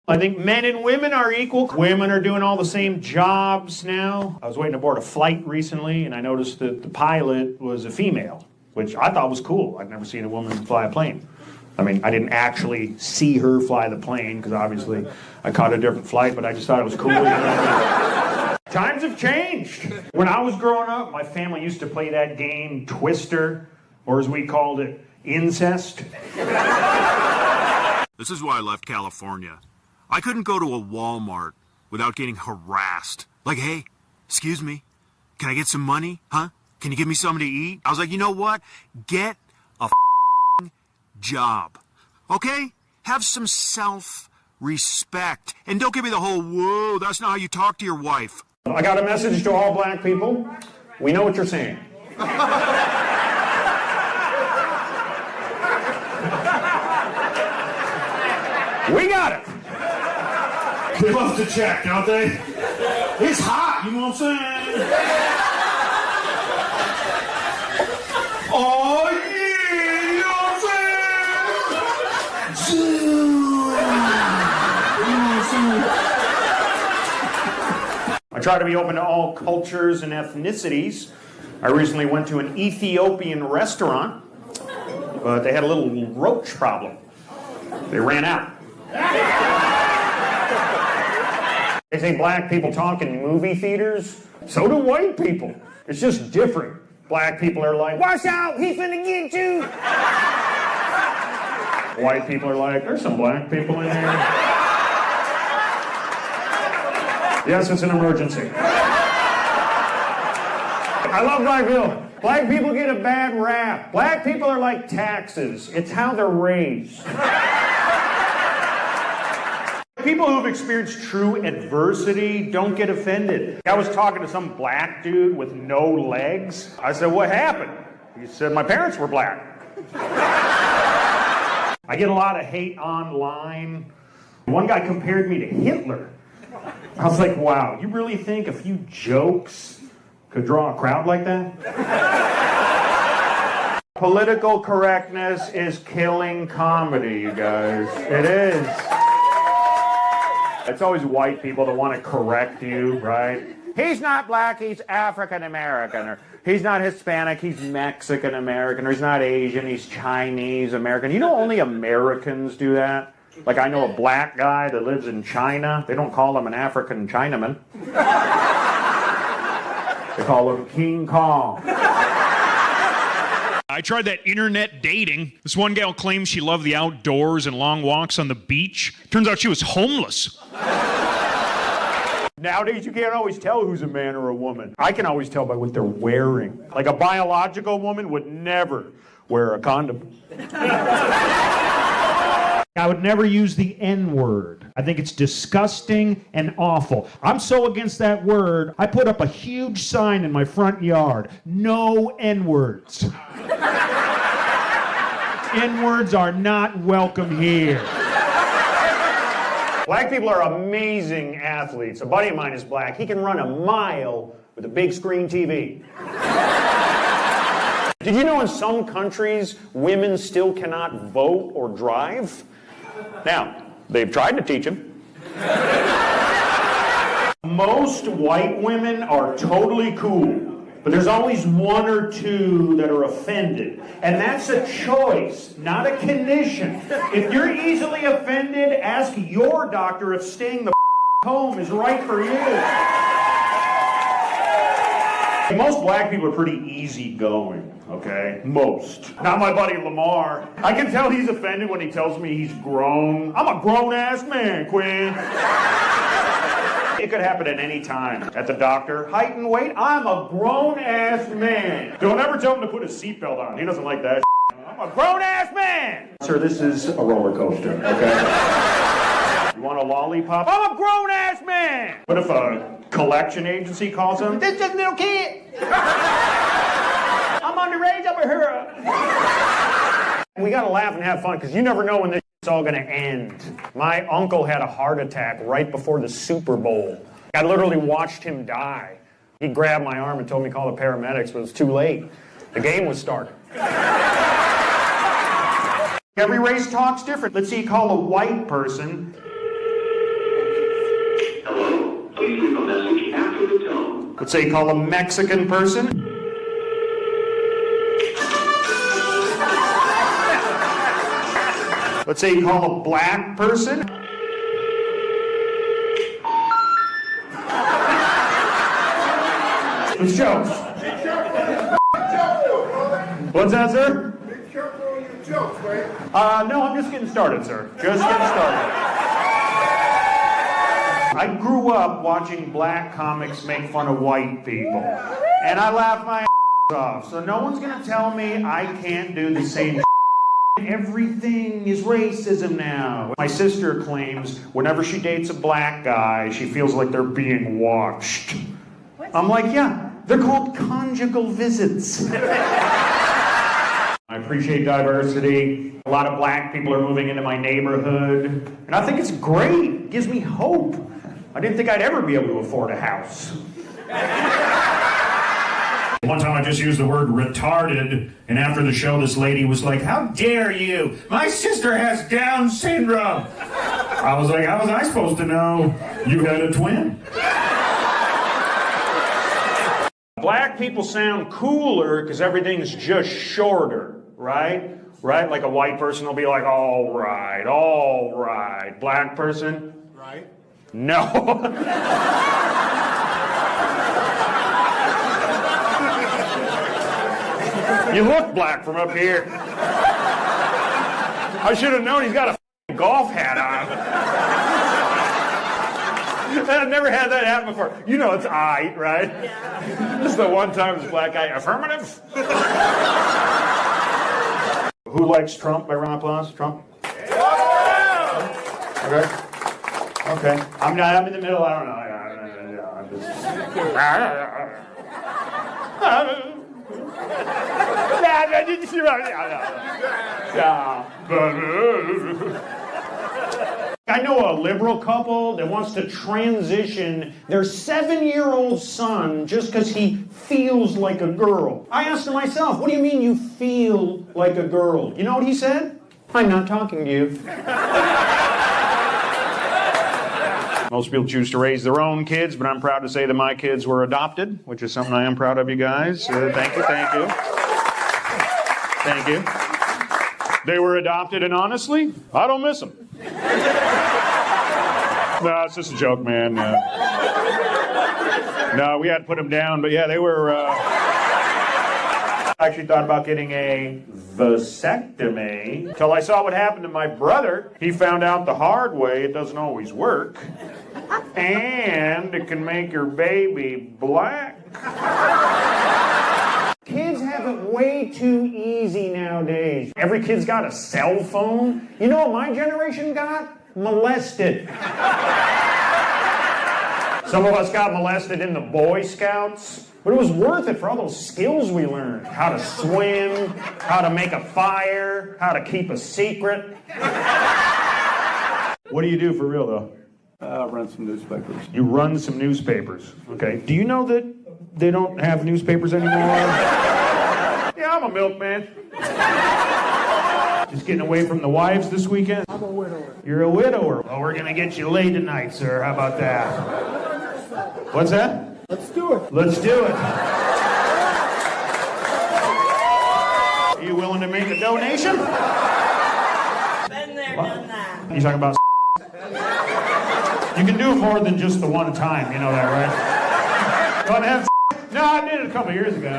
I think men and women are equal. Women are doing all the same jobs now. I was waiting to board a flight recently, and I noticed that the pilot was a female, which I thought was cool. I'd never seen a woman fly a plane. I mean, I didn't actually see her fly the plane, because obviously I caught a different flight, but I just thought it was cool. Times have changed. When I was growing up, my family used to play that game, Twister, or as we called it, incest. This is why I left California. I couldn't go to a Walmart without getting harassed. Like, hey, excuse me, can I get some money? Huh? Can you give me something to eat? I was like, you know what? Get a job. Okay? Have some self-respect. And don't give me the whole, whoa, that's not how you talk to your wife. I got a message to all black people. We know what you're saying. We got it. They love to check, don't they? It's hot, you know what I'm saying? Oh, yeah, you know what I'm saying? I try to be open to all cultures and ethnicities. I recently went to an Ethiopian restaurant, but they had a little roach problem. They ran out. They say black people talk in movie theaters. So do white people. It's just different. Black people are like, watch out, he finna get you. White people are like, there's some black people in here. Yes, it's an emergency. I love black people. Black people get a bad rap. Black people are like taxes. It's how they're raised. People who've experienced true adversity don't get offended. I was talking to some black dude with no legs. I said, what happened? He said, my parents were black. I get a lot of hate online. One guy compared me to Hitler. I was like, wow, you really think a few jokes could draw a crowd like that? Political correctness is killing comedy, you guys. It is. It's always white people that want to correct you, right? He's not black, he's African American. Or he's not Hispanic, he's Mexican American. Or he's not Asian, he's Chinese American. You know only Americans do that? Like I know a black guy that lives in China. They don't call him an African Chinaman. They call him King Kong. I tried that internet dating. This one gal claims she loved the outdoors and long walks on the beach. Turns out she was homeless. Nowadays, you can't always tell who's a man or a woman. I can always tell by what they're wearing. Like a biological woman would never wear a condom. I would never use the N-word. I think it's disgusting and awful. I'm so against that word, I put up a huge sign in my front yard. No N-words. N-words are not welcome here. Black people are amazing athletes. A buddy of mine is black. He can run a mile with a big screen TV. Did you know in some countries, women still cannot vote or drive? Now, they've tried to teach them. Most white women are totally cool, but there's always one or two that are offended. And that's a choice, not a condition. If you're easily offended, ask your doctor if staying the home is right for you. Most black people are pretty easygoing, okay? Most. Not my buddy Lamar. I can tell he's offended when he tells me he's grown. I'm a grown-ass man, Quinn. It could happen at any time. At the doctor, height and weight, I'm a grown-ass man. Don't ever tell him to put his seatbelt on. He doesn't like that. I'm a grown-ass man. Sir, this is a roller coaster, okay? You want a lollipop? I'm a grown-ass man. What if a collection agency calls him? This is just a little kid. I'm underage over here. We gotta laugh and have fun, because you never know when this shit's all gonna end. My uncle had a heart attack right before the Super Bowl. I literally watched him die. He grabbed my arm and told me to call the paramedics, but it was too late. The game was starting. Every race talks different. Let's see you call a white person Let's say you call a Mexican person. Let's say you call a black person. It's jokes. What's that, sir? Be careful with your jokes, right? No, I'm just getting started, sir. Just getting started. I grew up watching black comics make fun of white people. And I laugh my ass off. So no one's gonna tell me I can't do the same. Everything is racism now. My sister claims whenever she dates a black guy, she feels like they're being watched. I'm like, yeah, they're called conjugal visits. I appreciate diversity. A lot of black people are moving into my neighborhood. And I think it's great. It gives me hope. I didn't think I'd ever be able to afford a house. One time I just used the word retarded, and after the show, this lady was like, "How dare you? My sister has Down syndrome." I was like, "How was I supposed to know you had a twin?" Black people sound cooler because everything's just shorter, right? Right? Like a white person will be like, all right, all right. Black person? Right. No. You look black from up here. I should have known he's got a golf hat on. I've never had that happen before. You know it's I, right? Yeah. This is the one time this black guy. Affirmative. Who likes Trump by round of applause? Trump? Okay. Okay. I'm in the middle. I don't know. I'm just... I know a liberal couple that wants to transition their 7-year-old son just because he feels like a girl. I asked him myself, what do you mean you feel like a girl? You know what he said? I'm not talking to you. Most people choose to raise their own kids, but I'm proud to say that my kids were adopted, which is something I am proud of you guys. Thank you, thank you. Thank you. They were adopted, and honestly, I don't miss them. No, it's just a joke, man. No, we had to put them down, but yeah, they were... I actually thought about getting a vasectomy until I saw what happened to my brother. He found out the hard way it doesn't always work. And it can make your baby black. Kids have it way too easy nowadays. Every kid's got a cell phone. You know what my generation got? Molested. Some of us got molested in the Boy Scouts, but it was worth it for all those skills we learned. How to swim, how to make a fire, how to keep a secret. What do you do for real, though? Run some newspapers. You run some newspapers. Okay. Do you know that they don't have newspapers anymore? Yeah, I'm a milkman. Just getting away from the wives this weekend? I'm a widower. You're a widower. Well, we're going to get you laid tonight, sir. How about that? What's that? Let's do it. Let's do it. Are you willing to make a donation? Been there, done that. You talking about You can do more than just the one time, you know that, right? Want to have No, I did it a couple years ago.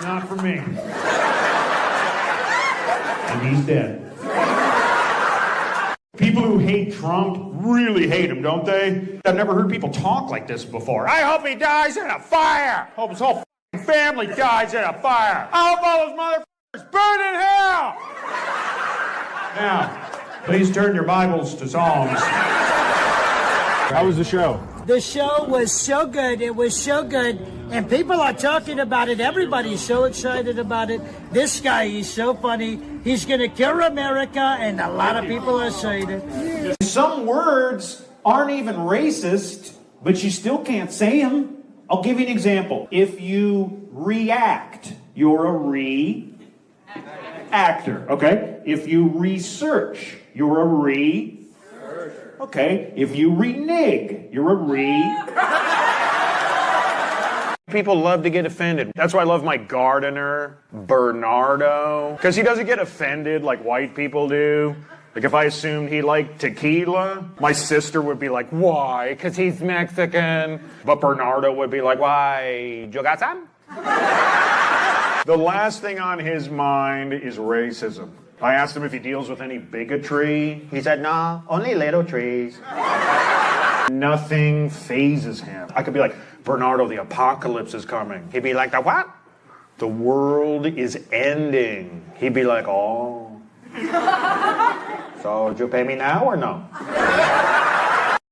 Not for me. And he's dead. People who hate Trump really hate him, don't they? I've never heard people talk like this before. I hope he dies in a fire. I hope his whole family dies in a fire. I hope all those motherfuckers burn in hell. Now, please turn your Bibles to Psalms. How was the show? The show was so good. It was so good. And people are talking about it. Everybody's so excited about it. This guy, he's so funny. He's going to kill America, and a lot of people are saying it. Some words aren't even racist, but you still can't say them. I'll give you an example. If you react, you're a re-actor, okay? If you research, you're a Okay, if you renege, you're a re. People love to get offended. That's why I love my gardener, Bernardo, because he doesn't get offended like white people do. Like if I assumed he liked tequila, my sister would be like, why? Because he's Mexican. But Bernardo would be like, why? You got some? The last thing on his mind is racism. I asked him if he deals with any bigotry. He said, nah, only little trees. Nothing phases him. I could be like, Bernardo, the apocalypse is coming. He'd be like, the what? The world is ending. He'd be like, oh. So, would you pay me now or no?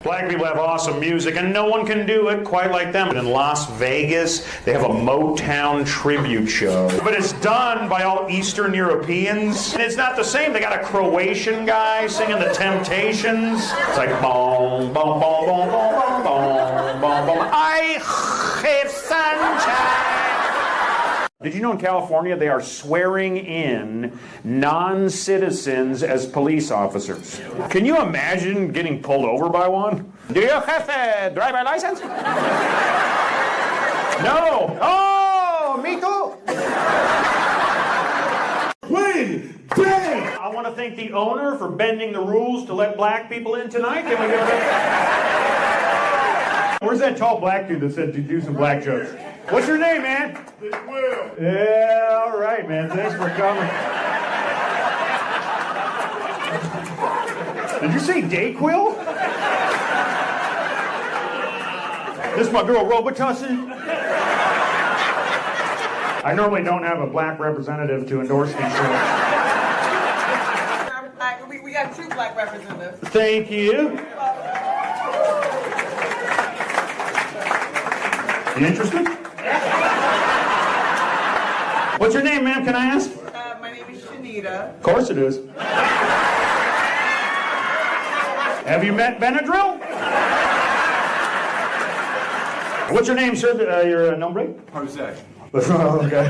Black people have awesome music, and no one can do it quite like them. In Las Vegas, they have a Motown tribute show. But it's done by all Eastern Europeans. And it's not the same. They got a Croatian guy singing the Temptations. It's like, boom, boom, boom, boom, boom, boom, boom, boom. I hate sunshine. Did you know in California they are swearing in non-citizens as police officers? Can you imagine getting pulled over by one? Do you have a driver's license? No. Oh, me too. Quinn, bang! I want to thank the owner for bending the rules to let black people in tonight. Can we give it a... Where's that tall black dude that said to do some black jokes? What's your name, man? It's Will. Yeah, all right, man. Thanks for coming. Did you say Dayquil? This is my girl, Robitussin. I normally don't have a black representative to endorse these shows. We got 2 black representatives. Thank you. You interested? What's your name, ma'am? Can I ask? My name is Shanita. Of course it is. Have you met Benadryl? What's your name, sir? Your nombre? Jose. Okay.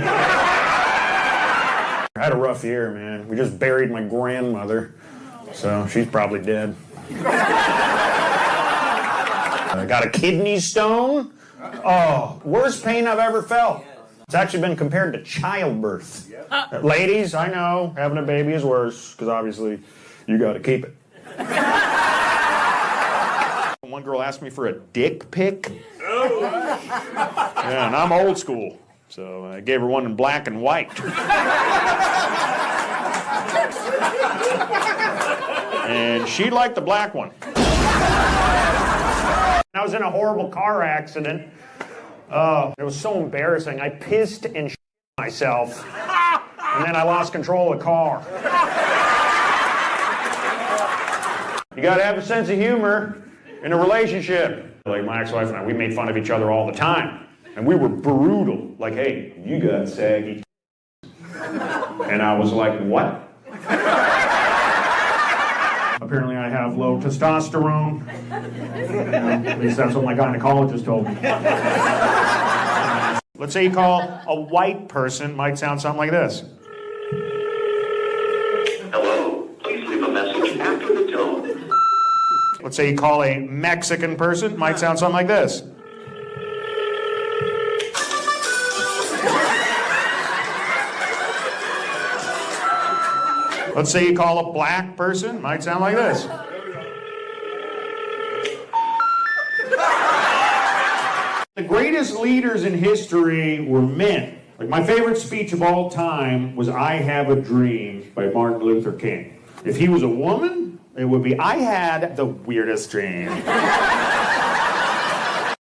I had a rough year, man. We just buried my grandmother, so she's probably dead. I got a kidney stone. Oh, worst pain I've ever felt. It's actually been compared to childbirth. Ladies, I know, having a baby is worse, because obviously you got to keep it. One girl asked me for a dick pic. Yeah, and I'm old school, so I gave her one in black and white. And she liked the black one. I was in a horrible car accident. It was so embarrassing. I pissed and shit myself, and then I lost control of the car. You gotta have a sense of humor in a relationship. Like my ex-wife and I, we made fun of each other all the time. And we were brutal. Like, hey, you got saggy. And I was like, what? Apparently I have low testosterone. At least that's what my gynecologist told me. Let's say you call a white person, might sound something like this. Hello, please leave a message after the tone. Let's say you call a Mexican person, might sound something like this. Let's say you call a black person, might sound like this. The greatest leaders in history were men. Like my favorite speech of all time was I Have a Dream by Martin Luther King. If he was a woman, it would be I had the weirdest dream.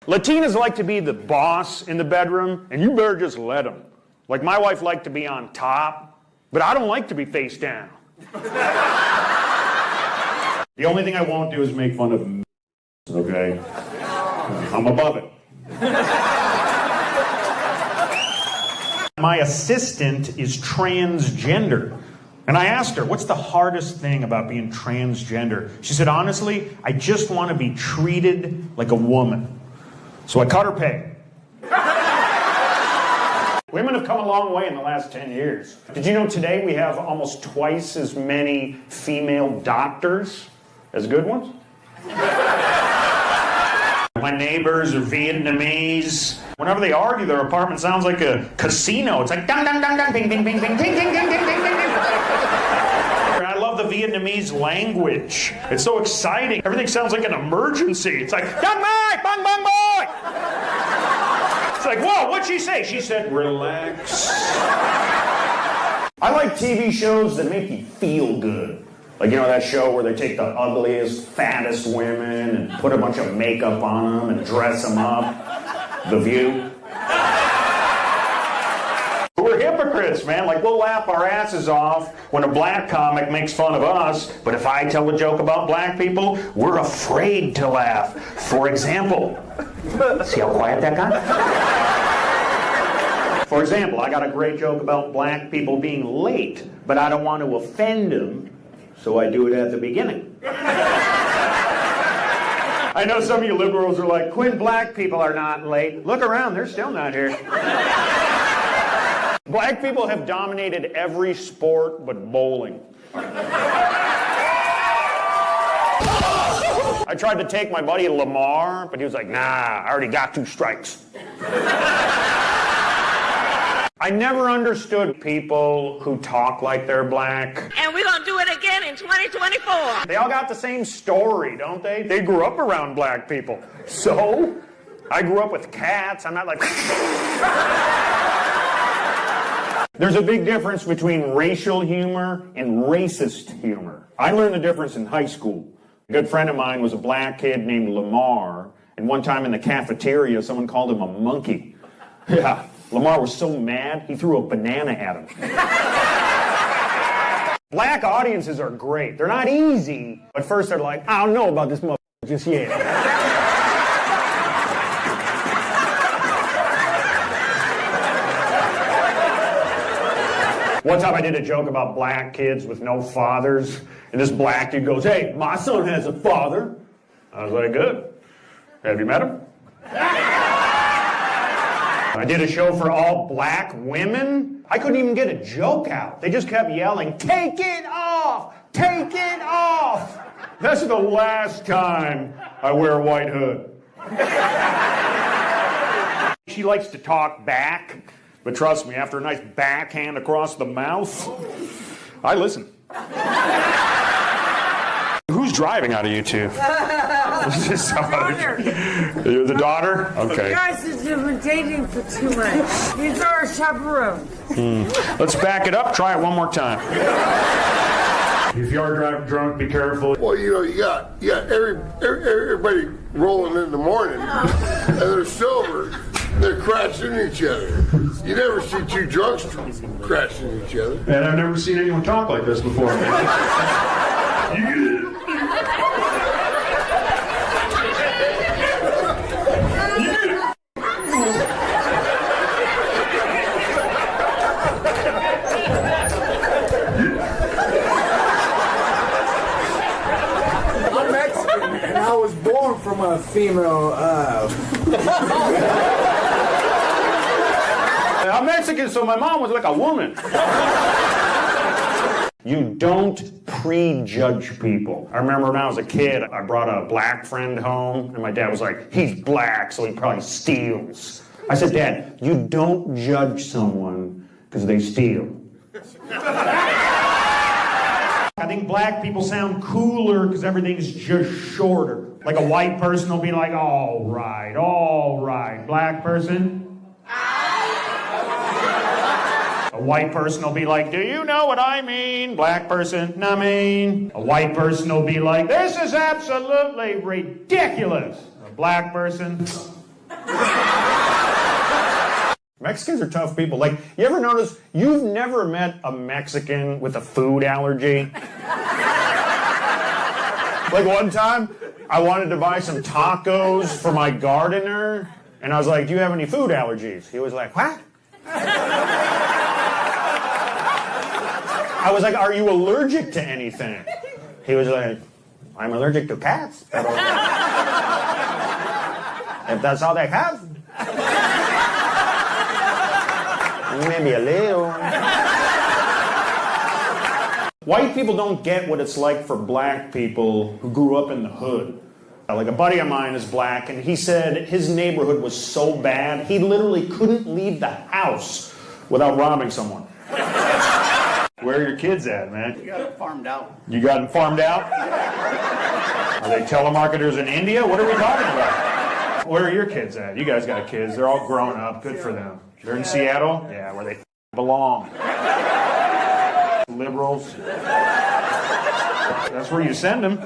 Latinas like to be the boss in the bedroom, and you better just let them. Like my wife liked to be on top, but I don't like to be face down. The only thing I won't do is make fun of m***, okay? I'm above it. My assistant is transgender. And I asked her, what's the hardest thing about being transgender? She said, honestly, I just want to be treated like a woman. So I cut her pay. Women have come a long way in the last 10 years. Did you know today we have almost twice as many female doctors as good ones? My neighbors are Vietnamese. Whenever they argue, their apartment sounds like a casino. It's like dang dang dang dang bing bing bing bing ding ding ding ding ding ding. I love the Vietnamese language. It's so exciting. Everything sounds like an emergency. It's like dang mai bang bang boy. It's like, whoa, what'd she say? She said, relax. I like TV shows that make you feel good. Like, you know that show where they take the ugliest, fattest women and put a bunch of makeup on them and dress them up? The View. We're hypocrites, man. Like, we'll laugh our asses off when a black comic makes fun of us, but if I tell a joke about black people, we're afraid to laugh. For example, see how quiet that got? For example, I got a great joke about black people being late, but I don't want to offend them, so I do it at the beginning. I know some of you liberals are like, Quinn, black people are not late. Look around, they're still not here. Black people have dominated every sport but bowling. I tried to take my buddy Lamar, but he was like, nah, I already got 2 strikes. I never understood people who talk like they're black. And we're going to do it again in 2024. They all got the same story, don't they? They grew up around black people. So? I grew up with cats. I'm not like... There's a big difference between racial humor and racist humor. I learned the difference in high school. A good friend of mine was a black kid named Lamar, and one time in the cafeteria, someone called him a monkey. Yeah. Lamar was so mad, he threw a banana at him. Black audiences are great. They're not easy. At first they're like, I don't know about this motherfucker just yet. One time I did a joke about black kids with no fathers, and this black dude goes, hey, my son has a father. I was like, good. Have you met him? I did a show for all black women. I couldn't even get a joke out. They just kept yelling, take it off! Take it off! That's the last time I wear a white hood. She likes to talk back, but trust me, after a nice backhand across the mouth, I listen. Who's driving out of you two? The daughter? Okay. You guys have been dating for 2 months. These are our chaperones. Let's back it up. Try it one more time. If you are drunk, be careful. Well, you know, you got everybody rolling in the morning, and they're sober. They're crashing each other. You never see 2 drunks crashing each other. And I've never seen anyone talk like this before. I'm Mexican, and I was born from a female. I'm Mexican, so my mom was like a woman. You don't prejudge people. I remember when I was a kid, I brought a black friend home, and my dad was like, he's black, so he probably steals. I said, Dad, you don't judge someone because they steal. I think black people sound cooler because everything's just shorter. Like a white person will be like, all right, all right. Black person? A white person will be like, do you know what I mean? Black person, nah mean. A white person will be like, this is absolutely ridiculous. A black person. Mexicans are tough people. Like, you ever notice you've never met a Mexican with a food allergy? Like one time, I wanted to buy some tacos for my gardener, and I was like, do you have any food allergies? He was like, what? I was like, are you allergic to anything? He was like, I'm allergic to cats. If that's all they have. Maybe a little. White people don't get what it's like for black people who grew up in the hood. Like a buddy of mine is black, and he said his neighborhood was so bad, he literally couldn't leave the house without robbing someone. Where are your kids at, man? We got them farmed out. You got them farmed out? Are they telemarketers in India? What are we talking about? Where are your kids at? You guys got kids. They're all grown up. Good for them. They're in Seattle? Yeah, where they belong. Liberals. That's where you send them.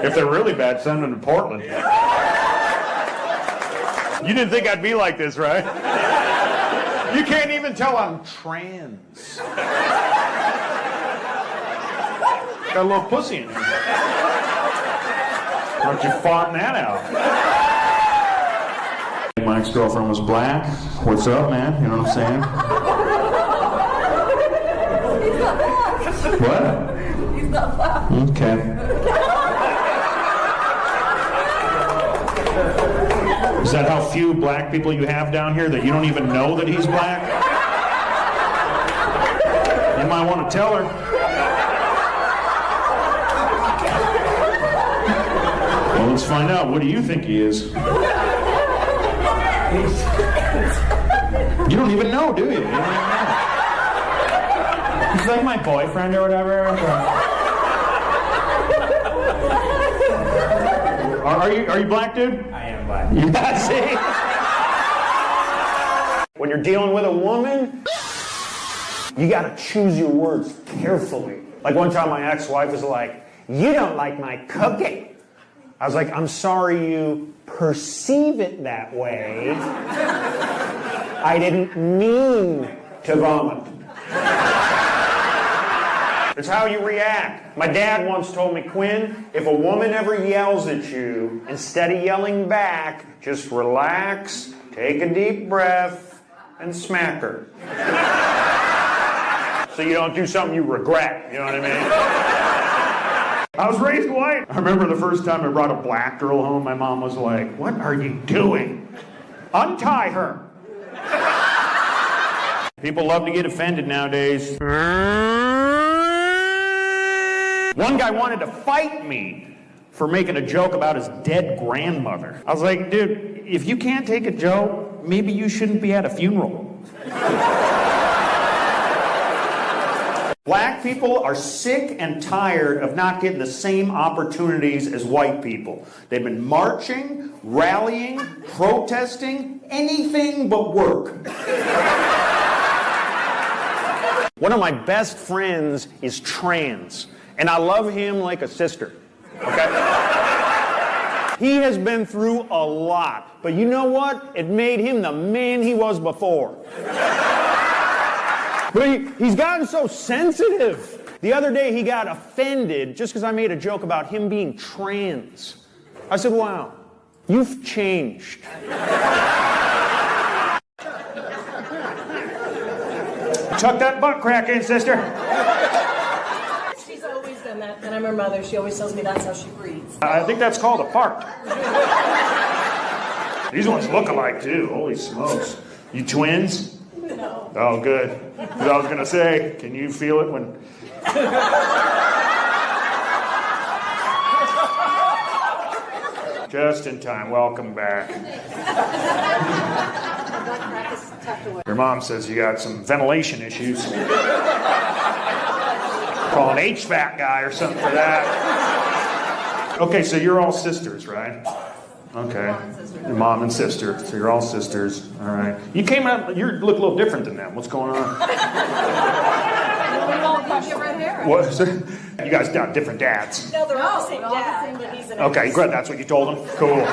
If they're really bad, send them to Portland. You didn't think I'd be like this, right? You can't even tell I'm trans. Got a little pussy in here. Why don't you farm that out? My ex-girlfriend was black. What's up, man? You know what I'm saying? What? He's not black. Okay. Is that how few black people you have down here, that you don't even know that he's black? You might want to tell her. Well, let's find out. What do you think he is? You don't even know, do you? You don't even know. He's like my boyfriend or whatever. Are you black, dude? I am black. Yeah, see? When you're dealing with a woman, you gotta choose your words carefully. Like one time my ex-wife was like, "You don't like my cooking." I was like, "I'm sorry you perceive it that way. I didn't mean to vomit." It's how you react. My dad once told me, "Quinn, if a woman ever yells at you, instead of yelling back, just relax, take a deep breath, and smack her." So you don't do something you regret, you know what I mean? I was raised white. I remember the first time I brought a black girl home, my mom was like, "What are you doing? Untie her." People love to get offended nowadays. One guy wanted to fight me for making a joke about his dead grandmother. I was like, "Dude, if you can't take a joke, maybe you shouldn't be at a funeral." Black people are sick and tired of not getting the same opportunities as white people. They've been marching, rallying, protesting, anything but work. One of my best friends is trans, and I love him like a sister, okay? He has been through a lot, but you know what? It made him the man he was before. But he's gotten so sensitive. The other day he got offended just because I made a joke about him being trans. I said, "Wow, you've changed." Tuck that butt crack in, sister. She's always done that, and I'm her mother. She always tells me that's how she breathes. I think that's called a fart. These ones look alike, too. Holy smokes. You twins? No. Oh, good. Because I was going to say, can you feel it when... Just in time. Welcome back. Your mom says you got some ventilation issues. Call an HVAC guy or something for that. Okay, so you're all sisters, right? Okay. Your mom and sister. So you're all sisters. All right. You came out, you look a little different than them. What's going on? What? You guys got different dads. No, they're all the same dad, but he's an Okay, good. That's what you told them? Cool.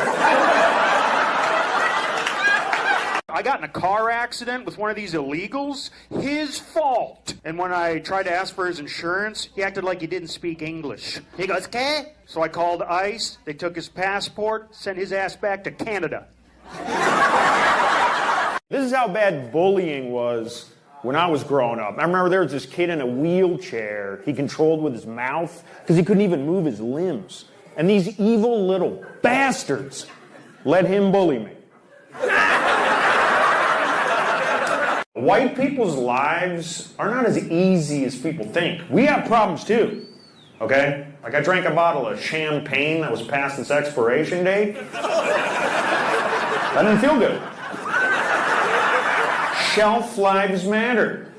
I got in a car accident with one of these illegals. His fault. And when I tried to ask for his insurance, he acted like he didn't speak English. He goes, "Okay." So I called ICE. They took his passport, sent his ass back to Canada. This is how bad bullying was when I was growing up. I remember there was this kid in a wheelchair he controlled with his mouth because he couldn't even move his limbs. And these evil little bastards let him bully me. White people's lives are not as easy as people think. We have problems too, okay? Like I drank a bottle of champagne that was past its expiration date. That didn't feel good. Shelf lives matter.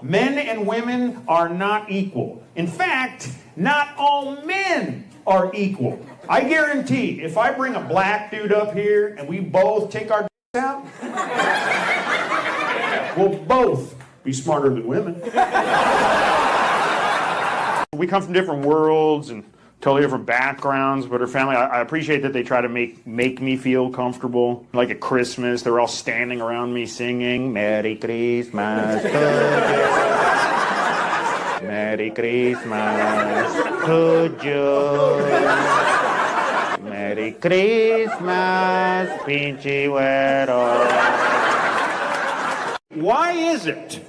Men and women are not equal. In fact, not all men are equal. I guarantee if I bring a black dude up here and we both take our dicks out, we'll both be smarter than women. We come from different worlds and totally different backgrounds, but her family, I appreciate that they try to make me feel comfortable. Like at Christmas, they're all standing around me singing, Merry Christmas to you. Merry Christmas to you. Merry Christmas, pinche güero. Why is it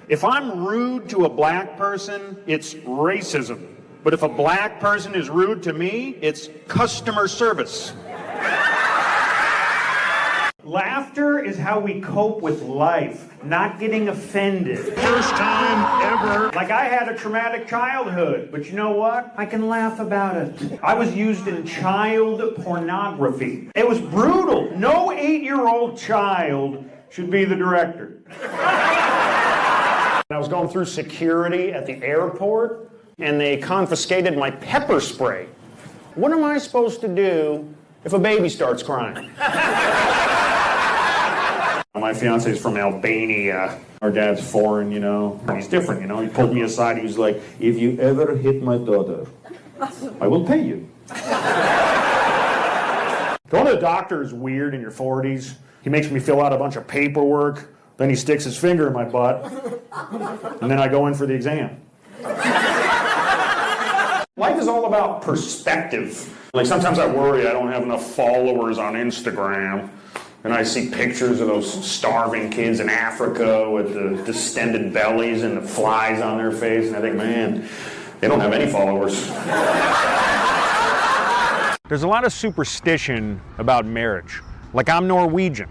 if I'm rude to a black person, it's racism? But if a black person is rude to me, it's customer service. Laughter is how we cope with life, not getting offended. First time ever. Like I had a traumatic childhood, but you know what? I can laugh about it. I was used in child pornography. It was brutal. No 8-year-old child should be the director. I was going through security at the airport, and they confiscated my pepper spray. What am I supposed to do if a baby starts crying? My fiance's from Albania. Our dad's foreign, you know. He's different, you know. He pulled me aside. He was like, if you ever hit my daughter, I will pay you. Going to the doctor is weird in your 40s. He makes me fill out a bunch of paperwork. Then he sticks his finger in my butt. And then I go in for the exam. Life is all about perspective. Like sometimes I worry I don't have enough followers on Instagram. And I see pictures of those starving kids in Africa with the distended bellies and the flies on their face. And I think, man, they don't have any followers. There's a lot of superstition about marriage. Like I'm Norwegian,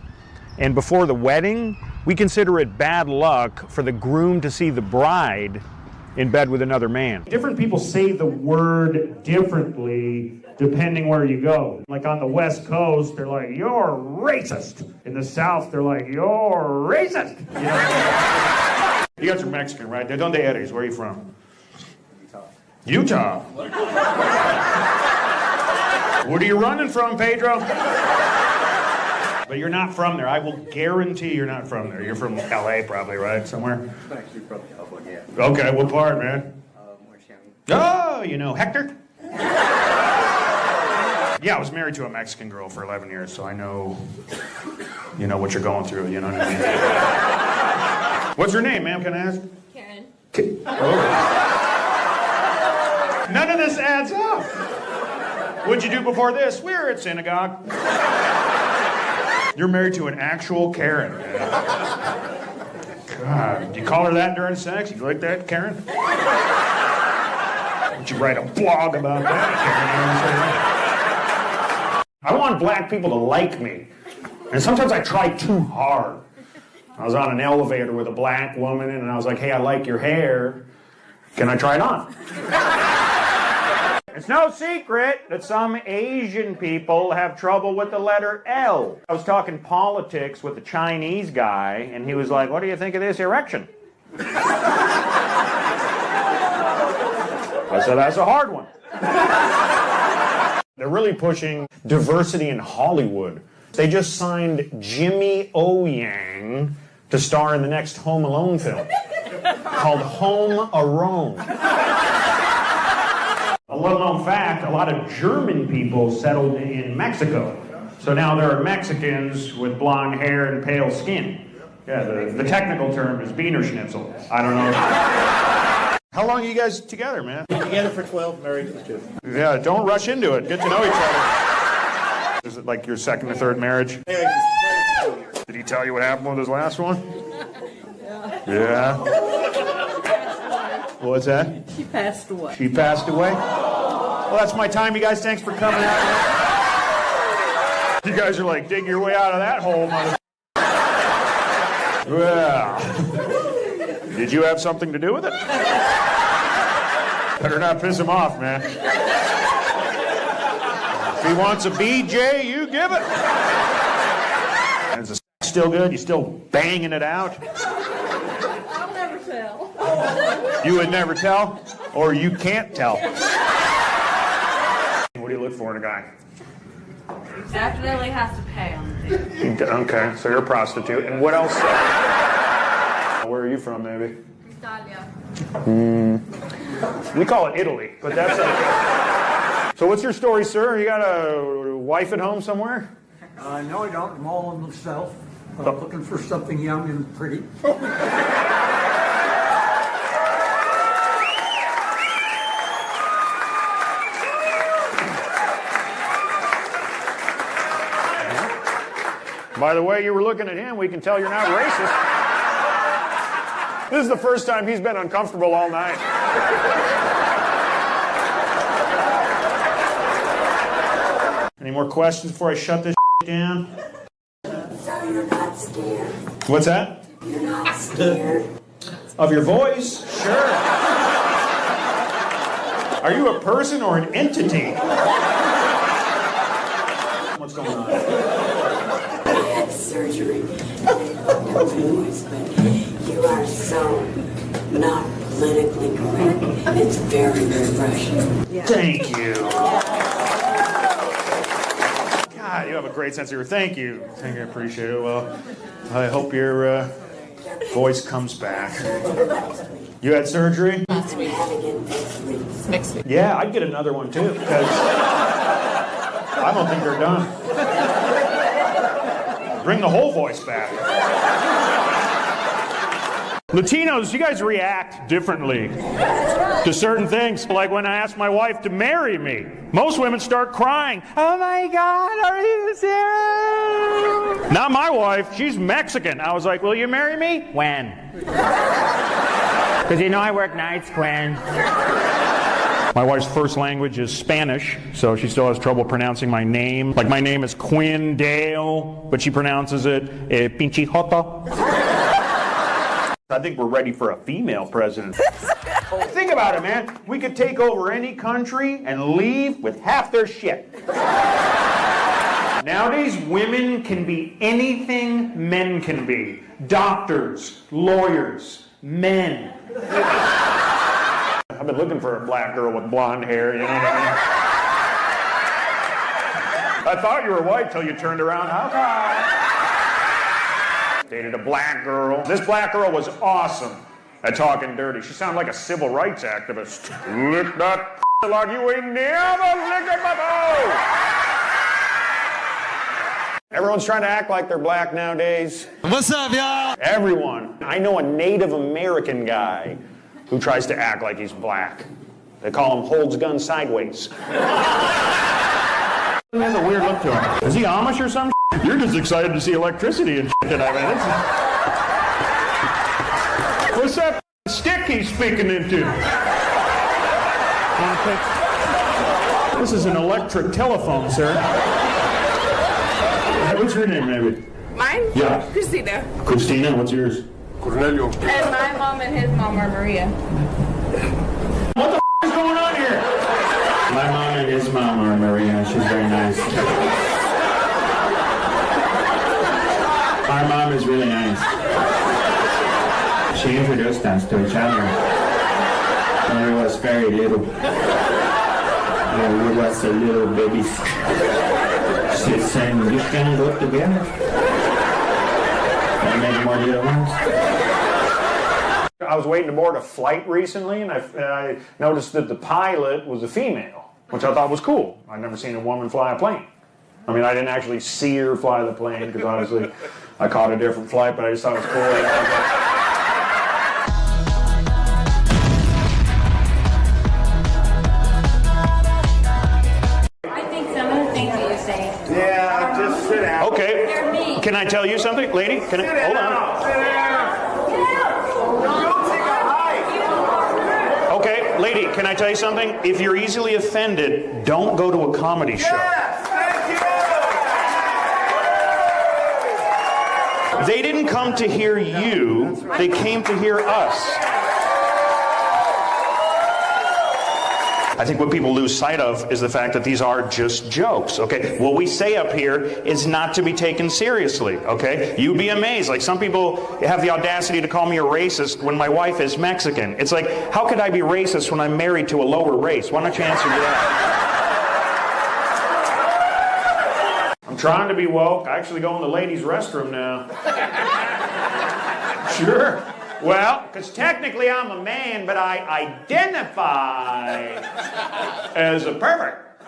and before the wedding, we consider it bad luck for the groom to see the bride in bed with another man. Different people say the word differently depending where you go. Like on the West Coast, they're like, you're racist. In the South, they're like, you're racist. You know? You guys are Mexican, right? De donde eres? Where are you from? Utah. What are you running from, Pedro? But you're not from there. I will guarantee you're not from there. You're from LA probably, right? Somewhere? I'm actually from California. Okay, what part, man? Orange County. Oh, you know Hector? Yeah, I was married to a Mexican girl for 11 years, so I know, you know, what you're going through, you know what I mean? What's your name, ma'am, can I ask? Karen. Oh. None of this adds up. What'd you do before this? We were at synagogue. You're married to an actual Karen, man. God, do you call her that during sex? You like that, Karen? Would you write a blog about that, Karen? I want black people to like me. And sometimes I try too hard. I was on an elevator with a black woman, and I was like, hey, I like your hair. Can I try it on? It's no secret that some Asian people have trouble with the letter L. I was talking politics with a Chinese guy, and he was like, what do you think of this erection? I said, that's a hard one. They're really pushing diversity in Hollywood. They just signed Jimmy O. Yang to star in the next Home Alone film called Home Alone. A little-known fact, a lot of German people settled in Mexico. So now there are Mexicans with blonde hair and pale skin. Yeah, the technical term is Wiener Schnitzel. I don't know. How long are you guys together, man? Together for 12, married for 2. Yeah, don't rush into it. Get to know each other. Is it like your second or third marriage? Did he tell you what happened with his last one? Yeah. What's that? She passed away. She passed away? Well, that's my time, you guys. Thanks for coming out. You guys are like, dig your way out of that hole, mother. Well, did you have something to do with it? Better not piss him off, man. If he wants a BJ, you give it. And is the still good? You still banging it out? I'll never tell. You would never tell? Or you can't tell? What do you look for in a guy? Definitely has to pay on the date. Okay, so you're a prostitute. And what else? Where are you from, maybe? Italia. We call it Italy, but that's okay. So what's your story, sir? You got a wife at home somewhere? No, I don't. I'm all on myself. Looking for something young and pretty. By the way you were looking at him, we can tell you're not racist. This is the first time he's been uncomfortable all night. Any more questions before I shut this down? So you're not scared? What's that? You're not scared? Of your voice? Sure. Are you a person or an entity? What's going on? I had surgery and they fucked up my voice, but you are so not politically correct. It's very refreshing. Thank you. God, you have a great sense of humor. Thank you. Thank you. I appreciate it. Well, I hope your voice comes back. You had surgery? Next week. Yeah, I'd get another one too, because I don't think they're done. Bring the whole voice back. Latinos, you guys react differently to certain things. Like when I asked my wife to marry me, most women start crying. Oh my God, are you serious? Not my wife, she's Mexican. I was like, will you marry me? When? Because you know I work nights, Quinn. My wife's first language is Spanish, so she still has trouble pronouncing my name. Like my name is Quinn Dale, but she pronounces it Pinche Joto. I think we're ready for a female president. Think about it, man. We could take over any country and leave with half their shit. Nowadays, women can be anything men can be. Doctors, lawyers, men. I've been looking for a black girl with blonde hair, you know what I mean? I thought you were white till you turned around. Okay. Dated a black girl. This black girl was awesome at talking dirty. She sounded like a civil rights activist. Lick that like you ain't never licked it before. Everyone's trying to act like they're black nowadays. What's up, y'all? Everyone. I know a Native American guy who tries to act like he's black. They call him holds gun sideways. He has a weird look to him. Is he Amish or something? You're just excited to see electricity and shit tonight, man. What's that stick he's speaking into? This is an electric telephone, sir. What's your name, maybe? Mine? Yeah. Christina. Christina, what's yours? Cornelio. And my mom and his mom are Maria. What the is going on here? My mom and his mom are Maria. She's very nice. Our mom is really nice. She introduced us to each other when we was very little. When we was a little babies. She said, you can go together. And make more little ones. I was waiting to board a flight recently, and I noticed that the pilot was a female, which I thought was cool. I'd never seen a woman fly a plane. I mean, I didn't actually see her fly the plane, because obviously I caught a different flight, but I just thought it was cool. I think some of the things that you're saying. Yeah, just sit down. Okay. They're mean. Can I tell you something, lady? Can I? Hold on. Okay, lady, can I tell you something? If you're easily offended, don't go to a comedy show. They didn't come to hear you, they came to hear us. I think what people lose sight of is the fact that these are just jokes, okay? What we say up here is not to be taken seriously, okay? You'd be amazed. Like, some people have the audacity to call me a racist when my wife is Mexican. It's like, how could I be racist when I'm married to a lower race? Why don't you answer to that? I'm trying to be woke. I actually go in the ladies' restroom now. Sure. Well, because technically I'm a man, but I identify as a pervert.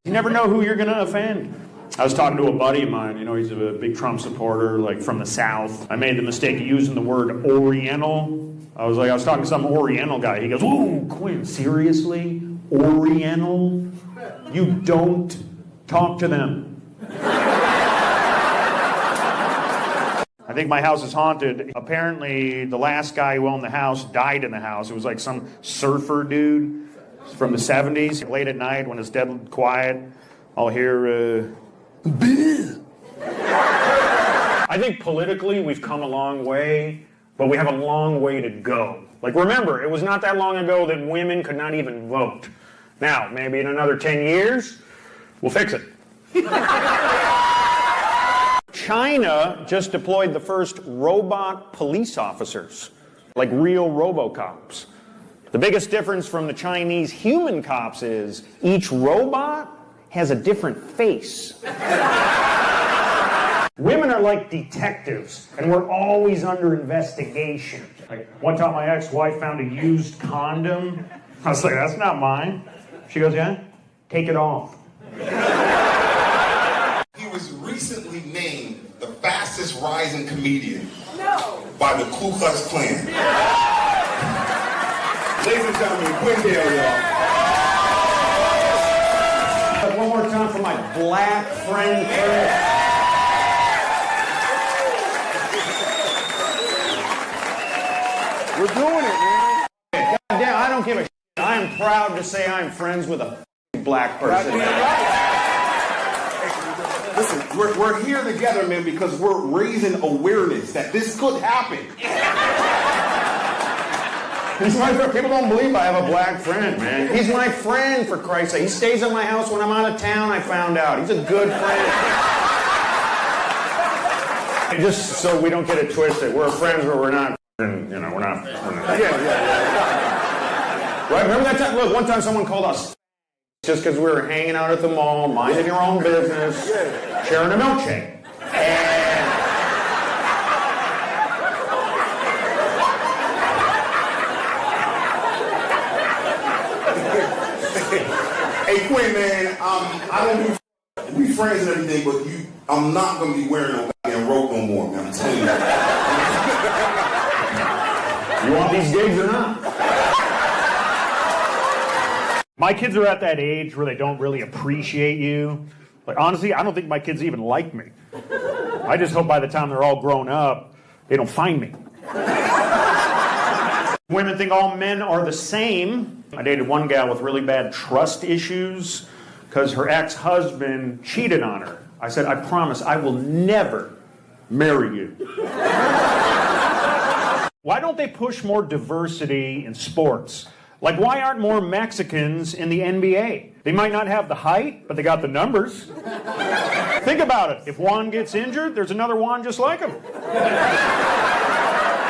You never know who you're going to offend. I was talking to a buddy of mine, you know, he's a big Trump supporter, like from the South. I made the mistake of using the word Oriental. I was talking to some Oriental guy. He goes, "Ooh, Quinn, seriously? Oriental? You don't talk to them." I think my house is haunted. Apparently, the last guy who owned the house died in the house. It was like some surfer dude from the 70s. Late at night, when it's dead quiet, I'll hear, I think politically we've come a long way, but we have a long way to go. Like, remember, it was not that long ago that women could not even vote. Now, maybe in another 10 years, we'll fix it. China just deployed the first robot police officers, like real RoboCops. The biggest difference from the Chinese human cops is each robot has a different face. Women are like detectives, and we're always under investigation. Like, one time my ex-wife found a used condom. I was like, "That's not mine." She goes, "Yeah? Take it off." He was recently named the fastest rising comedian by the Ku Klux Klan. Ladies and gentlemen, Quinn, y'all. One more time for my black friend, Chris. We're doing it, man. God damn, I don't give a shit. I am proud to say I'm friends with a black person. Listen, we're here together, man, because we're raising awareness that this could happen. He's my friend. People don't believe I have a black friend, man. He's my friend, for Christ's sake. He stays at my house when I'm out of town, I found out. He's a good friend. Just so we don't get it twisted, we're friends, but we're not, you know, we're not. Yeah. Right? Remember that time? Look, one time someone called us just because we were hanging out at the mall, minding your own business, sharing a milkshake. Hey, Quinn, man, I don't do we friends and everything, but I'm not gonna be wearing no goddamn rope no more, man. I'm telling you. You want these gigs or not? My kids are at that age where they don't really appreciate you. Like, honestly, I don't think my kids even like me. I just hope by the time they're all grown up, they don't find me. Women think all men are the same. I dated one gal with really bad trust issues because her ex-husband cheated on her. I said, "I promise I will never marry you." Why don't they push more diversity in sports? Like, why aren't more Mexicans in the NBA? They might not have the height, but they got the numbers. Think about it. If Juan gets injured, there's another Juan just like him.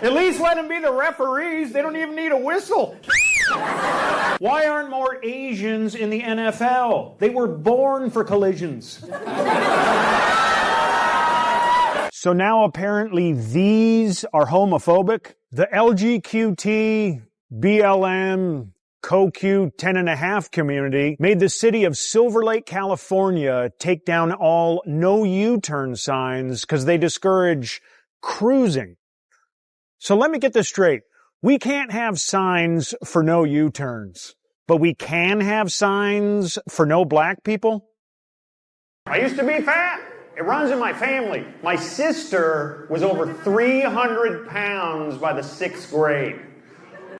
At least let them be the referees. They don't even need a whistle. Why aren't more Asians in the NFL? They were born for collisions. So now apparently these are homophobic? The LGQT, BLM, CoQ 10.5 community made the city of Silver Lake, California take down all no U-turn signs because they discourage cruising. So let me get this straight. We can't have signs for no U-turns, but we can have signs for no black people? I used to be fat. It runs in my family. My sister was over 300 pounds by the 6th grade.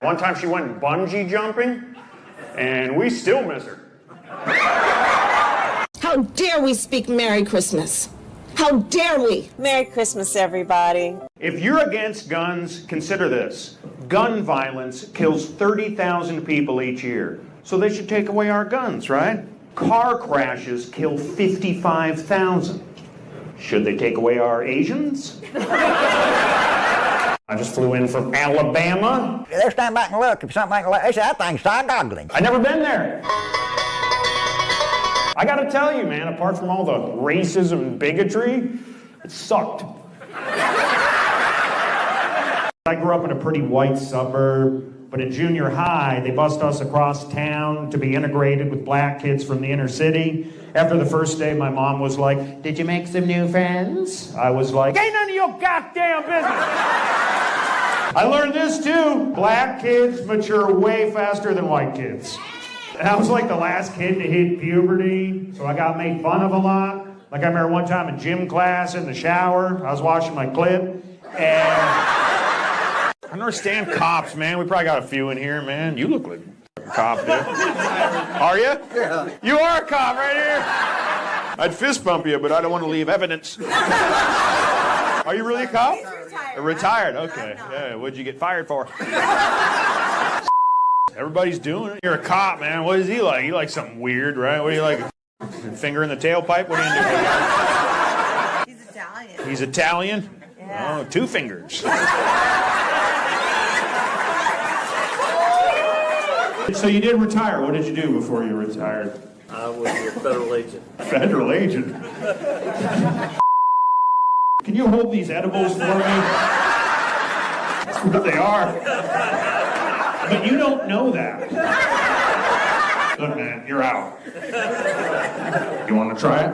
One time she went bungee jumping, and we still miss her. How dare we speak Merry Christmas? How dare we? Merry Christmas, everybody. If you're against guns, consider this. gun violence kills 30,000 people each year. So they should take away our guns, right? Car crashes kill 55,000. Should they take away our Asians? I just flew in from Alabama. They'll stand back and look. If something like they say, that thing's side-goggling. I've never been there. I gotta tell you, man, apart from all the racism and bigotry, it sucked. I grew up in a pretty white suburb, but in junior high, they bussed us across town to be integrated with black kids from the inner city. After the first day, my mom was like, "Did you make some new friends?" I was like, "Ain't none of your goddamn business." I learned this too. Black kids mature way faster than white kids. And I was like the last kid to hit puberty, so I got made fun of a lot. Like I remember one time in gym class in the shower, I was washing my clip, and I don't understand cops, man. We probably got a few in here, man. You look like a cop, dude. Are you? Yeah. You are a cop right here. I'd fist bump you, but I don't want to leave evidence. Are you really a cop? Retired, okay. Yeah, what'd you get fired for? Everybody's doing it. You're a cop, man. What is he like? He likes something weird, right? What do you like? Finger in the tailpipe? What do you do? He's Italian. He's Italian? Yeah. Oh, 2 fingers. So you did retire. What did you do before you retired? I was a federal agent. Federal agent? Can you hold these edibles for me? That's what they are. But you don't know that. Look, man, you're out. You want to try it?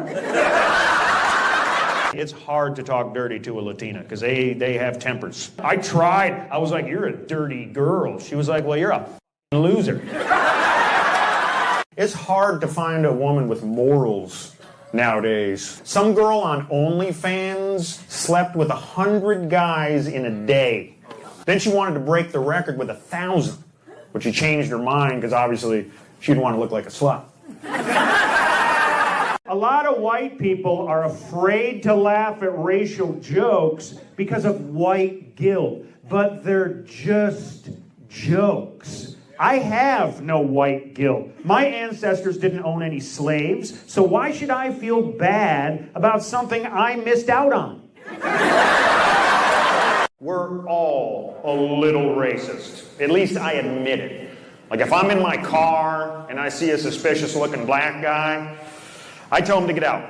It's hard to talk dirty to a Latina because they have tempers. I tried. I was like, "You're a dirty girl." She was like, "Well, you're a loser." It's hard to find a woman with morals nowadays. Some girl on OnlyFans slept with 100 guys in a day. Then she wanted to break the record with 1,000, but she changed her mind because obviously she didn't want to look like a slut. A lot of white people are afraid to laugh at racial jokes because of white guilt, but they're just jokes. I have no white guilt. My ancestors didn't own any slaves, so why should I feel bad about something I missed out on? We're all a little racist. At least I admit it. Like if I'm in my car and I see a suspicious looking black guy, I tell him to get out.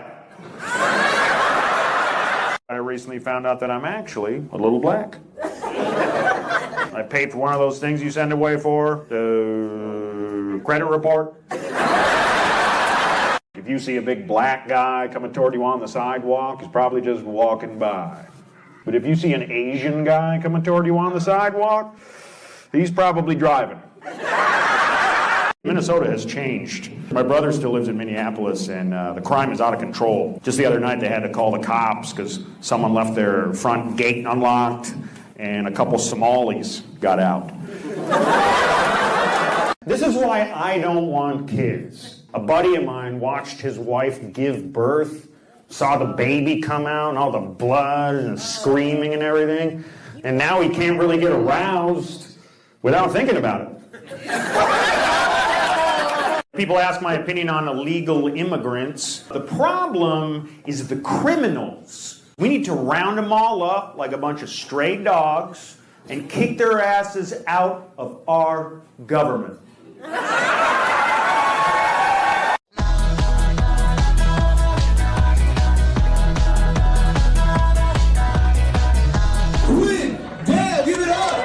I recently found out that I'm actually a little black. I paid for one of those things you send away for, the credit report. If you see a big black guy coming toward you on the sidewalk, he's probably just walking by. But if you see an Asian guy coming toward you on the sidewalk, he's probably driving. Minnesota has changed. My brother still lives in Minneapolis, and the crime is out of control. Just the other night, they had to call the cops because someone left their front gate unlocked, and a couple Somalis got out. This is why I don't want kids. A buddy of mine watched his wife give birth, saw the baby come out, and all the blood and screaming and everything, and now he can't really get aroused without thinking about it. People ask my opinion on illegal immigrants. The problem is the criminals. We need to round them all up like a bunch of stray dogs and kick their asses out of our government. Quinn, Dad, give it up!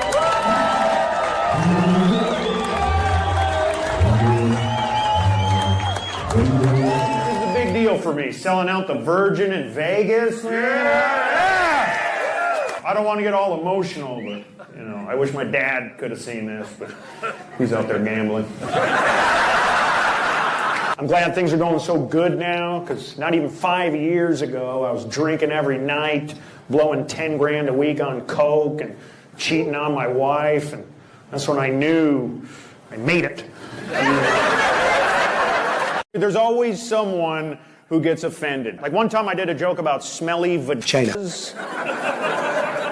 For me, selling out the Virgin in Vegas. Yeah. I don't want to get all emotional, but you know, I wish my dad could have seen this, but he's out there gambling. I'm glad things are going so good now, because not even 5 years ago, I was drinking every night, blowing 10 grand a week on coke and cheating on my wife, and that's when I knew I made it. There's always someone who gets offended. Like one time I did a joke about smelly vaginas.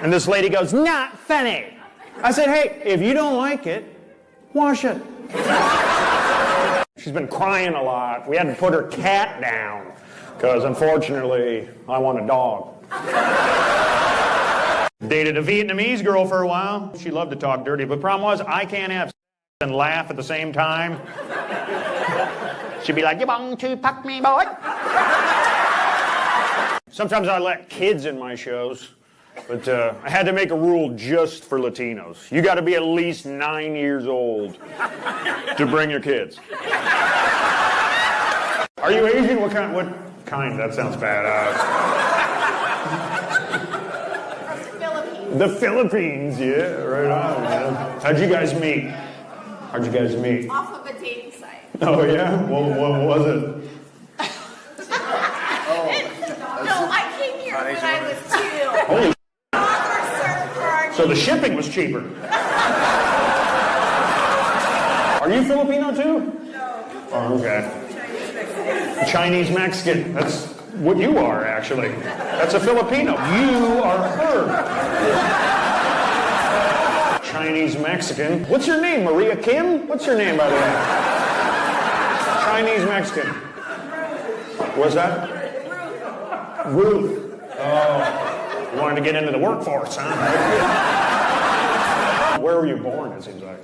And this lady goes, "Not funny." I said, hey, if you don't like it, wash it. She's been crying a lot. We had to put her cat down because, unfortunately, I want a dog. Dated a Vietnamese girl for a while. She loved to talk dirty, but the problem was I can't have sex and laugh at the same time. She'd be like, you want to fuck me, boy? Sometimes I let kids in my shows, but I had to make a rule just for Latinos. You got to be at least 9 years old to bring your kids. Are you Asian? What kind? That sounds bad. The Philippines, yeah, right on. Man. How'd you guys meet? Off of a dating site. Oh yeah? What was it? No, I came here when I was 2. Holy so the shipping was cheaper. Are you Filipino too? No. Oh, okay. Chinese Mexican. That's what you are, actually. That's a Filipino. You are her. Chinese Mexican. What's your name, Maria Kim? What's your name, by the way? Chinese Mexican. What's that? Ruth. Oh. You wanted to get into the workforce, huh? Where were you born, it seems like?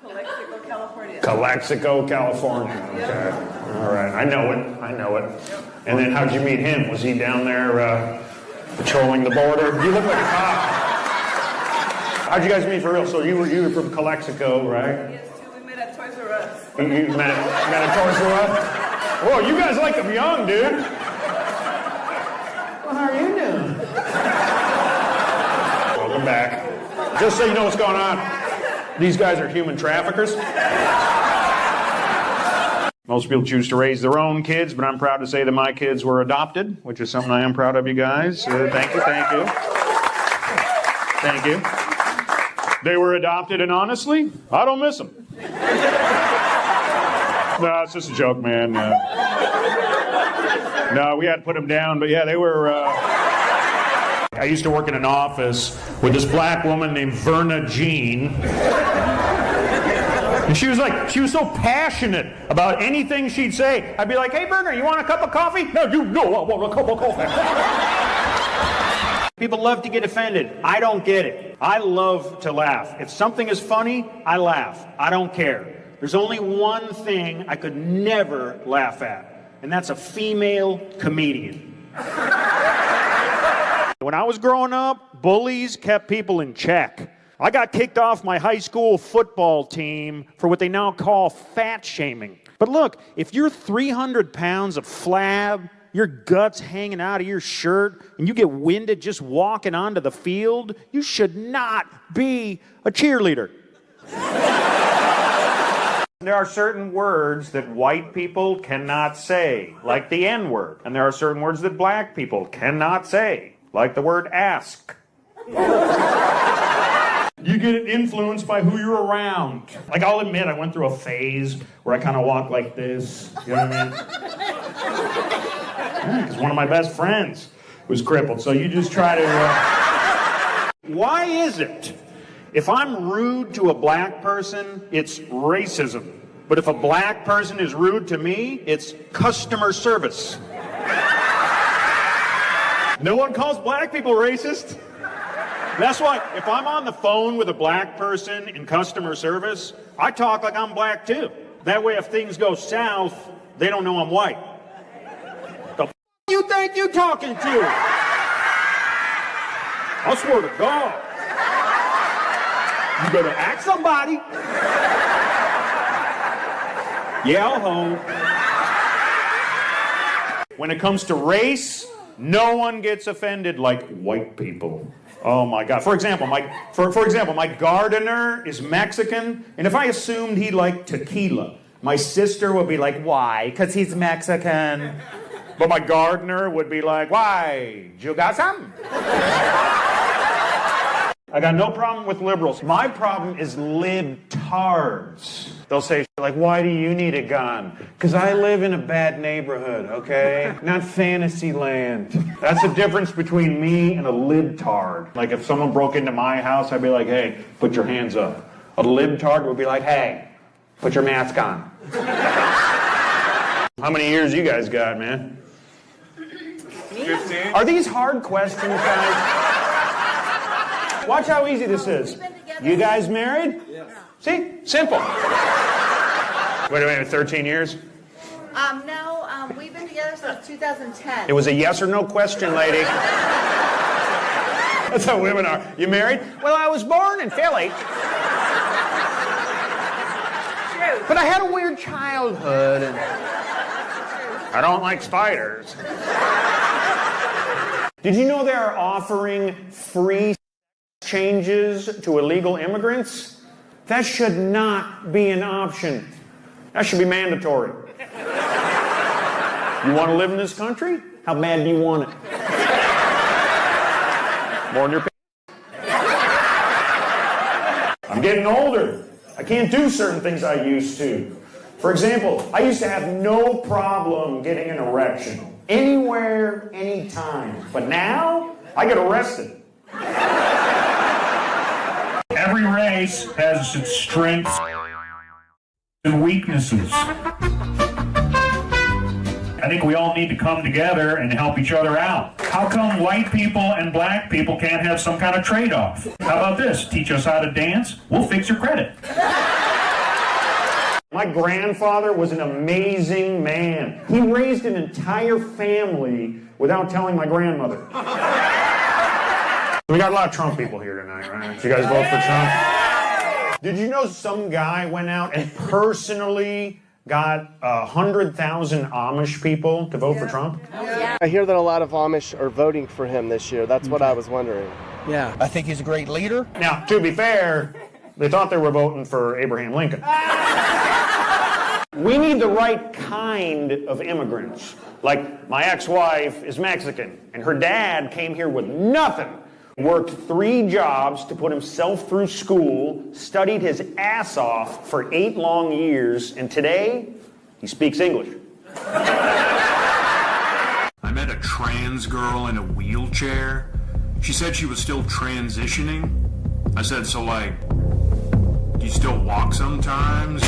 Calexico, California. Calexico, California. Okay. All right. I know it. And then how'd you meet him? Was he down there patrolling the border? You look like a cop. How'd you guys meet for real? So you were from Calexico, right? Yes, too. We met at Toys R Us. You met at Toys R Us? Whoa, you guys like them young, dude. Well, how are you doing? Welcome back. Just so you know what's going on, these guys are human traffickers. Most people choose to raise their own kids, but I'm proud to say that my kids were adopted, which is something I am proud of you guys. Thank you. Thank you. They were adopted, and honestly, I don't miss them. No, it's just a joke, man. No, we had to put them down, but yeah, they were... I used to work in an office with this black woman named Verna Jean. And she was so passionate about anything she'd say. I'd be like, hey, Verna, you want a cup of coffee? No, you know I want a cup of coffee. People love to get offended. I don't get it. I love to laugh. If something is funny, I laugh. I don't care. There's only one thing I could never laugh at, and that's a female comedian. When I was growing up, bullies kept people in check. I got kicked off my high school football team for what they now call fat shaming. But look, if you're 300 pounds of flab, your guts hanging out of your shirt, and you get winded just walking onto the field, you should not be a cheerleader. There are certain words that white people cannot say, like the N-word. And there are certain words that black people cannot say, like the word ask. You get influenced by who you're around. Like, I'll admit, I went through a phase where I kind of walked like this. You know what I mean? Because one of my best friends was crippled. So you just try to... Why is it, if I'm rude to a black person, it's racism? But if a black person is rude to me, it's customer service. No one calls black people racist. That's why if I'm on the phone with a black person in customer service, I talk like I'm black too. That way if things go south, they don't know I'm white. The f*** you think you talking to? I swear to God. You better ask somebody. Yeah, ho. When it comes to race, no one gets offended like white people. Oh my God. For example, my gardener is Mexican, and if I assumed he liked tequila, my sister would be like, why? Because he's Mexican. But my gardener would be like, why? You got some? I got no problem with liberals. My problem is libtards. They'll say like, why do you need a gun? Because I live in a bad neighborhood, okay? Not fantasy land. That's the difference between me and a libtard. Like if someone broke into my house, I'd be like, hey, put your hands up. A libtard would be like, hey, put your mask on. How many years you guys got, man? 15. Are these hard questions, guys? Watch how easy this is. You guys married? Yes. See? Simple. Wait a minute, 13 years? No, we've been together since 2010. It was a yes or no question, lady. That's how women are. You married? Well, I was born in Philly. True. But I had a weird childhood. And I don't like spiders. Did you know they are offering free changes to illegal immigrants? That should not be an option. That should be mandatory. You want to live in this country? How bad do you want it? More than your I'm getting older. I can't do certain things I used to. For example, I used to have no problem getting an erection. Anywhere, anytime. But now, I get arrested. Every race has its strengths and weaknesses. I think we all need to come together and help each other out. How come white people and black people can't have some kind of trade-off? How about this? Teach us how to dance, we'll fix your credit. My grandfather was an amazing man. He raised an entire family without telling my grandmother. We got a lot of Trump people here tonight, right? Did you guys vote for Trump? Did you know some guy went out and personally got 100,000 Amish people to vote for Trump? Yeah. I hear that a lot of Amish are voting for him this year. That's what I was wondering. Yeah. I think he's a great leader. Now, to be fair, they thought they were voting for Abraham Lincoln. We need the right kind of immigrants. Like, my ex-wife is Mexican, and her dad came here with nothing. Worked 3 jobs to put himself through school, studied his ass off for 8 long years, and today, he speaks English. I met a trans girl in a wheelchair. She said she was still transitioning. I said, so like, do you still walk sometimes?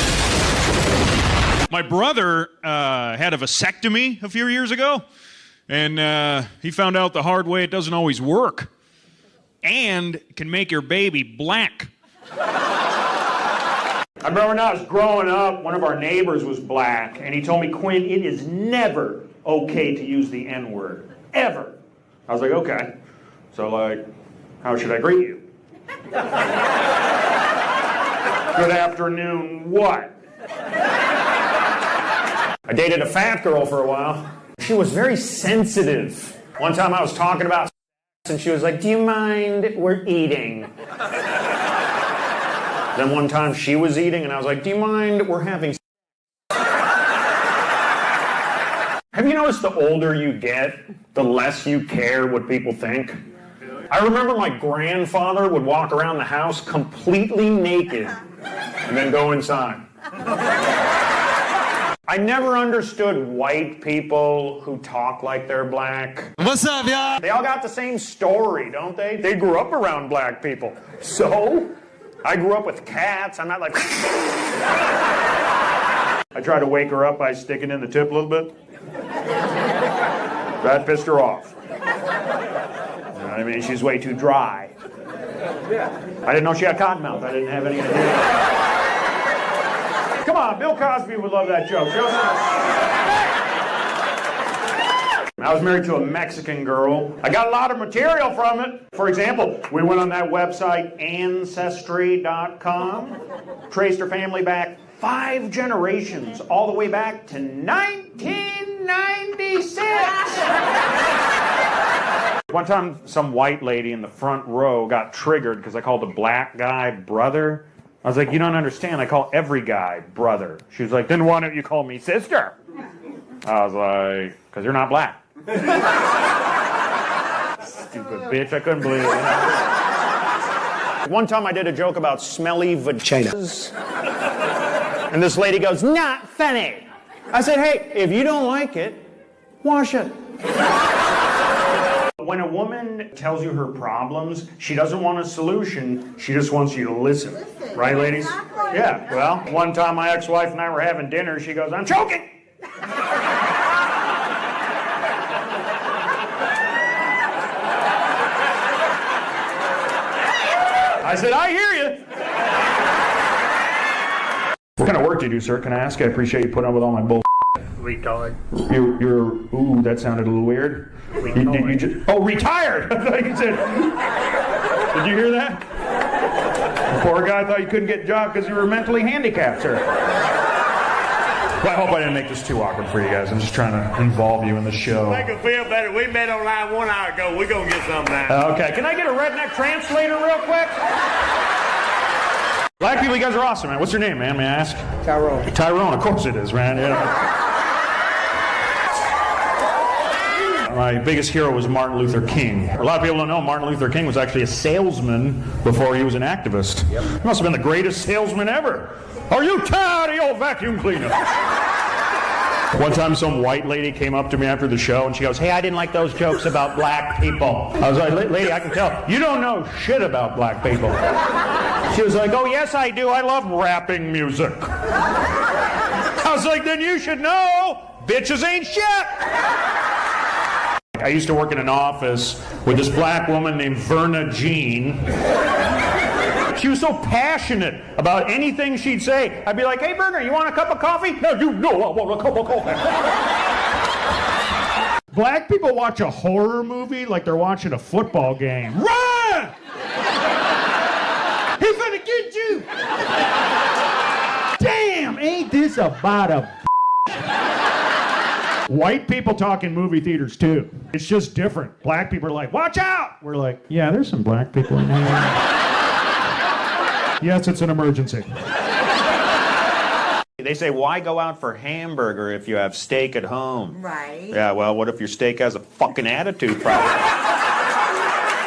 My brother had a vasectomy a few years ago, and he found out the hard way it doesn't always work. And can make your baby black. I remember when I was growing up, one of our neighbors was black, and he told me, Quinn, it is never okay to use the N-word. Ever. I was like, okay. So, like, how should I greet you? Good afternoon, what? I dated a fat girl for a while. She was very sensitive. One time I was talking about and she was like, do you mind we're eating? Then one time she was eating and I was like, do you mind we're having Have you noticed the older you get, the less you care what people think? I remember my grandfather would walk around the house completely naked and then go inside. I never understood white people who talk like they're black. What's up, y'all? They all got the same story, don't they? They grew up around black people. So, I grew up with cats. I'm not like... I tried to wake her up by sticking in the tip a little bit. That pissed her off. You know what I mean? She's way too dry. I didn't know she had cotton mouth. I didn't have any idea. Come on, Bill Cosby would love that joke. I was married to a Mexican girl. I got a lot of material from it. For example, we went on that website, Ancestry.com, traced her family back 5 generations, all the way back to 1996. One time, some white lady in the front row got triggered because I called a black guy brother. I was like, you don't understand, I call every guy brother. She was like, then why don't you call me sister? I was like, because you're not black. Stupid bitch, I couldn't believe it. One time I did a joke about smelly vaginas. And this lady goes, not funny. I said, hey, if you don't like it, wash it. When a woman tells you her problems, she doesn't want a solution, she just wants you to listen. Right, ladies? Yeah, well, one time my ex-wife and I were having dinner, she goes, I'm choking! I said, I hear you. What kind of work do you do, sir? Can I ask? I appreciate you putting up with all my bull. Retard. Ooh, that sounded a little weird. Retired! I thought you said. Did you hear that? The poor guy thought you couldn't get a job because you were mentally handicapped, sir. Well, I hope I didn't make this too awkward for you guys. I'm just trying to involve you in the show. Make it feel better. We met online 1 hour ago. We're going to get something now. Okay, can I get a redneck translator real quick? Black people, you guys are awesome, man. What's your name, man? May I ask? Tyrone. Tyrone, of course it is, man. Yeah. My biggest hero was Martin Luther King. A lot of people don't know Martin Luther King was actually a salesman before he was an activist. Yep. He must have been the greatest salesman ever. Are you tired of your vacuum cleaner? One time some white lady came up to me after the show and she goes, hey, I didn't like those jokes about black people. I was like, lady, I can tell. You don't know shit about black people. She was like, oh, yes, I do. I love rapping music. I was like, then you should know bitches ain't shit. I used to work in an office with this black woman named Verna Jean. She was so passionate about anything she'd say. I'd be like, hey, Verna, you want a cup of coffee? No, you know I want a cup of coffee. Black people watch a horror movie like they're watching a football game. Run! He's gonna get you! Damn, ain't this about a White people talk in movie theaters too. It's just different. Black people are like, watch out! We're like, yeah, there's some black people in here. Yes, it's an emergency. They say, why go out for hamburger if you have steak at home? Right. Yeah, well, what if your steak has a fucking attitude problem?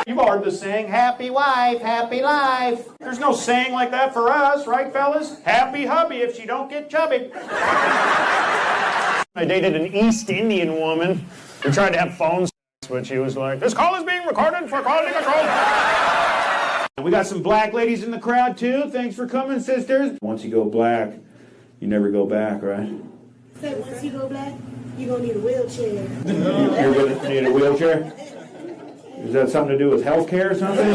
You've heard the saying, happy wife, happy life. There's no saying like that for us, right, fellas? Happy hubby if she don't get chubby. I dated an East Indian woman who tried to have phone sex, but she was like, this call is being recorded for quality control. We got some black ladies in the crowd, too. Thanks for coming, sisters. Once you go black, you never go back, right? So once you go black, you're going to need a wheelchair. You're going to need a wheelchair? Is that something to do with health care or something?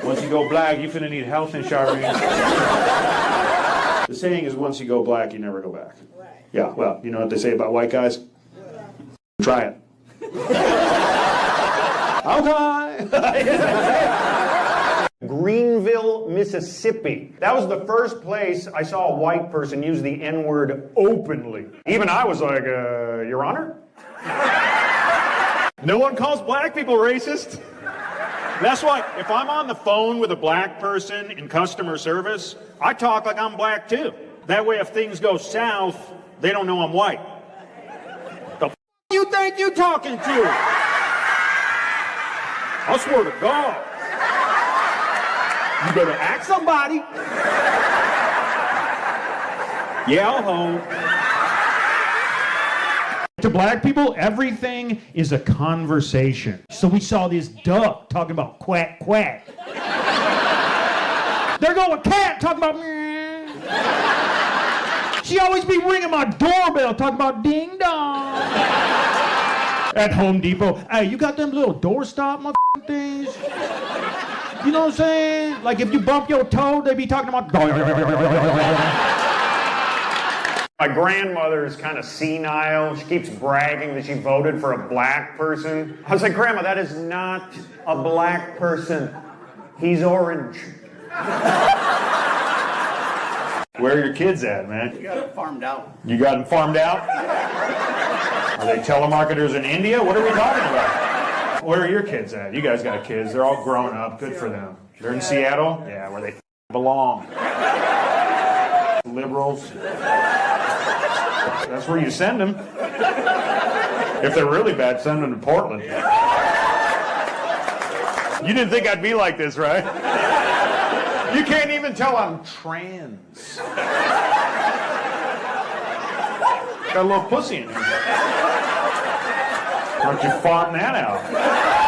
Once you go black, you're finna need health insurance. The saying is, once you go black, you never go back. Right. Yeah, well, you know what they say about white guys? Try it. Okay. Greenville, Mississippi. That was the first place I saw a white person use the N-word openly. Even I was like, Your Honor? No one calls black people racist. That's why if I'm on the phone with a black person in customer service, I talk like I'm black too. That way if things go south, they don't know I'm white. The f*** you think you talking to? I swear to God. You better ask somebody. Yeah, I'll hold. To black people, everything is a conversation. So we saw this duck talking about quack, quack. They're going cat talking about meh. She always be ringing my doorbell talking about ding dong. At Home Depot, hey, you got them little doorstop motherfucking things? You know what I'm saying? Like if you bump your toe, they be talking about. My grandmother is kind of senile. She keeps bragging that she voted for a black person. I was like, Grandma, that is not a black person. He's orange. Where are your kids at, man? You got them farmed out. You got them farmed out? Are they telemarketers in India? What are we talking about? Where are your kids at? You guys got kids. They're all grown up. Good for them. They're in Seattle? Yeah, where they belong. Liberals. That's where you send them. If they're really bad, send them to Portland. You didn't think I'd be like this, right? You can't even tell I'm trans. Got a little pussy in here. Why don't you fawn that out?